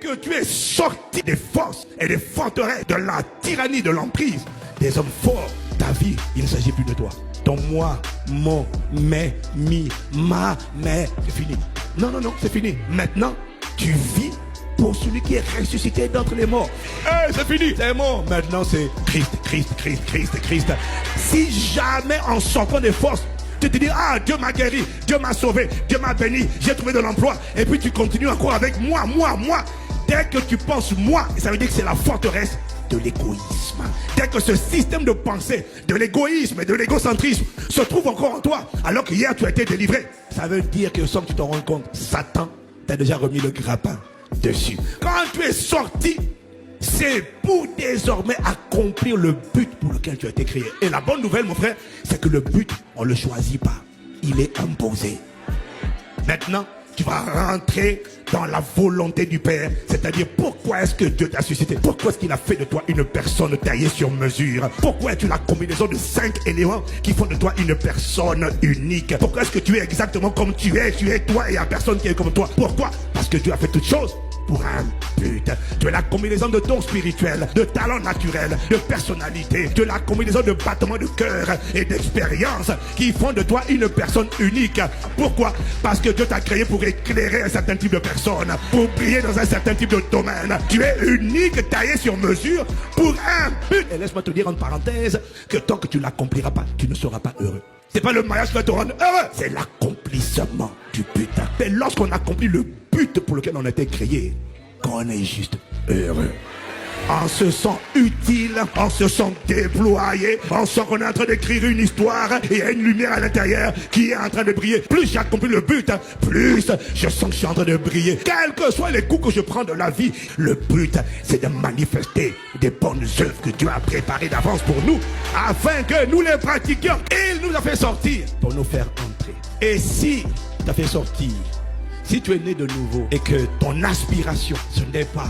que tu es sorti des forces et des forteresses, de la tyrannie, de l'emprise des hommes forts, ta vie, il ne s'agit plus de toi. Ton moi, mon, mes, mi, ma, mais, c'est fini. Non, non, non, c'est fini. Maintenant, tu vis pour celui qui est ressuscité d'entre les morts. C'est fini, c'est mort. Maintenant, c'est Christ, Christ, Christ, Christ, Christ. Si jamais en sortant des forces, tu te dis, ah, Dieu m'a guéri, Dieu m'a sauvé, Dieu m'a béni, j'ai trouvé de l'emploi, et puis tu continues encore avec moi. Dès que tu penses moi, ça veut dire que c'est la forteresse de l'égoïsme. Dès que ce système de pensée, de l'égoïsme et de l'égocentrisme se trouve encore en toi, alors qu'hier tu as été délivré, ça veut dire que sans que tu t'en rendes compte, Satan t'a déjà remis le grappin dessus. Quand tu es sorti, c'est pour désormais accomplir le but pour lequel tu as été créé. Et la bonne nouvelle, mon frère, c'est que le but, on ne le choisit pas. Il est imposé. Maintenant, tu vas rentrer dans la volonté du Père. C'est-à-dire, pourquoi est-ce que Dieu t'a suscité? Pourquoi est-ce qu'il a fait de toi une personne taillée sur mesure? Pourquoi es-tu la combinaison de 5 éléments qui font de toi une personne unique? Pourquoi est-ce que tu es exactement comme tu es? Tu es toi et il n'y a personne qui est comme toi. Pourquoi? Parce que Dieu a fait toutes choses pour un but. Tu es la combinaison de dons spirituels, de talents naturels, de personnalité, de la combinaison de battements de cœur et d'expériences qui font de toi une personne unique. Pourquoi? Parce que Dieu t'a créé pour éclairer un certain type de personnes, pour briller dans un certain type de domaine. Tu es unique, taillé sur mesure pour un but. Et laisse-moi te dire en parenthèse que tant que tu ne l'accompliras pas, tu ne seras pas heureux. C'est pas le mariage qui va te rendre heureux, c'est l'accomplissement du but. Et lorsqu'on accomplit le but pour lequel on a été créé, qu'on est juste heureux. On se sent utile, on se sent déployé, on sent qu'on est en train d'écrire une histoire et il y a une lumière à l'intérieur qui est en train de briller. Plus j'ai accompli le but, plus je sens que je suis en train de briller. Quels que soient les coups que je prends de la vie, le but, c'est de manifester des bonnes œuvres que Dieu a préparées d'avance pour nous, afin que nous les pratiquions. Il nous a fait sortir pour nous faire entrer. Et si tu as fait sortir, si tu es né de nouveau et que ton aspiration, ce n'est pas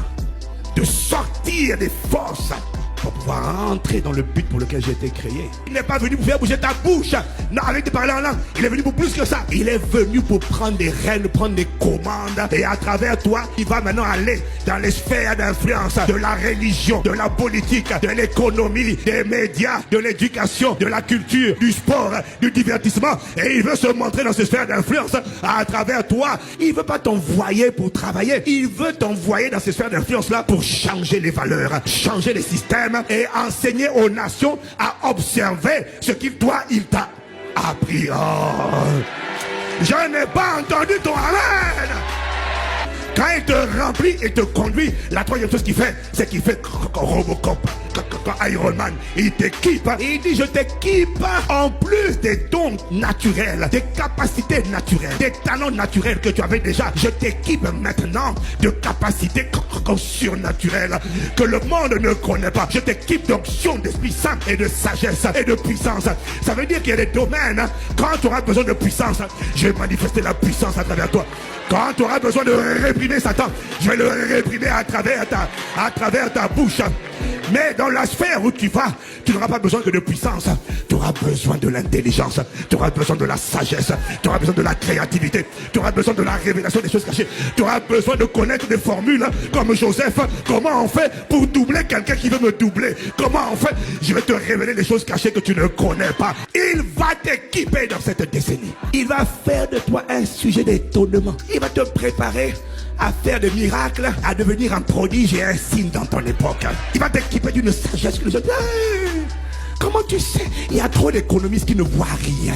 de sortir des forces pour pouvoir entrer dans le but pour lequel j'ai été créé. Il n'est pas venu pour faire bouger ta bouche. Non, avec de parler en langue. Il est venu pour plus que ça. Il est venu pour prendre des rênes, prendre des commandes. Et à travers toi, il va maintenant aller dans les sphères d'influence de la religion, de la politique, de l'économie, des médias, de l'éducation, de la culture, du sport, du divertissement. Et il veut se montrer dans ces sphères d'influence à travers toi. Il ne veut pas t'envoyer pour travailler. Il veut t'envoyer dans ces sphères d'influence-là pour changer les valeurs, changer les systèmes et enseigner aux nations à observer ce qu'il t'a appris. Oh. Je n'ai pas entendu ton amen. Quand il te remplit et te conduit, la troisième chose qu'il fait, c'est qu'il fait Robocop, Iron Man. Il t'équipe. Il dit, je t'équipe en plus des dons naturels, des capacités naturelles, des talents naturels que tu avais déjà. Je t'équipe maintenant de capacités surnaturelles que le monde ne connaît pas. Je t'équipe d'options d'Esprit Saint et de sagesse et de puissance. Ça veut dire qu'il y a des domaines, quand tu auras besoin de puissance, je vais manifester la puissance à travers toi. Quand tu auras besoin de réprimer Satan, je vais le réprimer à travers ta bouche. Mais dans la sphère où tu vas, tu n'auras pas besoin que de puissance. Tu auras besoin de l'intelligence. Tu auras besoin de la sagesse. Tu auras besoin de la créativité. Tu auras besoin de la révélation des choses cachées. Tu auras besoin de connaître des formules comme Joseph. Comment on fait pour doubler quelqu'un qui veut me doubler? Comment on fait? Je vais te révéler des choses cachées que tu ne connais pas. Il va t'équiper dans cette décennie. Il va faire de toi un sujet d'étonnement. Il va te préparer à faire des miracles, à devenir un prodige et un signe dans ton époque. Il va t'équiper d'une sagesse que les gens disent, comment tu sais? Il y a trop d'économistes qui ne voient rien.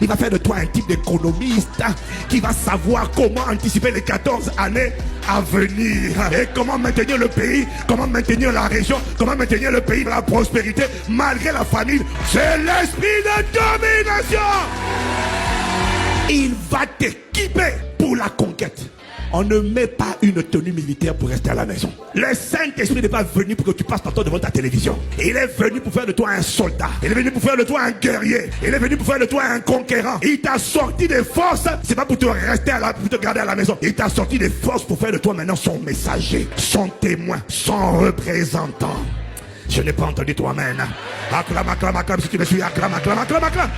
Il va faire de toi un type d'économiste qui va savoir comment anticiper les 14 années à venir et comment maintenir le pays, comment maintenir la région, comment maintenir le pays dans la prospérité malgré la famine. C'est l'esprit de domination. Il va t'équiper pour la conquête. On ne met pas une tenue militaire pour rester à la maison. Le Saint-Esprit n'est pas venu pour que tu passes ton temps devant ta télévision. Il est venu pour faire de toi un soldat. Il est venu pour faire de toi un guerrier. Il est venu pour faire de toi un conquérant. Il t'a sorti des forces. C'est pas pour te rester pour te garder à la maison. Il t'a sorti des forces pour faire de toi maintenant son messager, son témoin, son représentant. Je n'ai pas entendu toi, amen. Acclame, acclame, acclame si tu me suis. Acclame, acclame, acclame, acclame.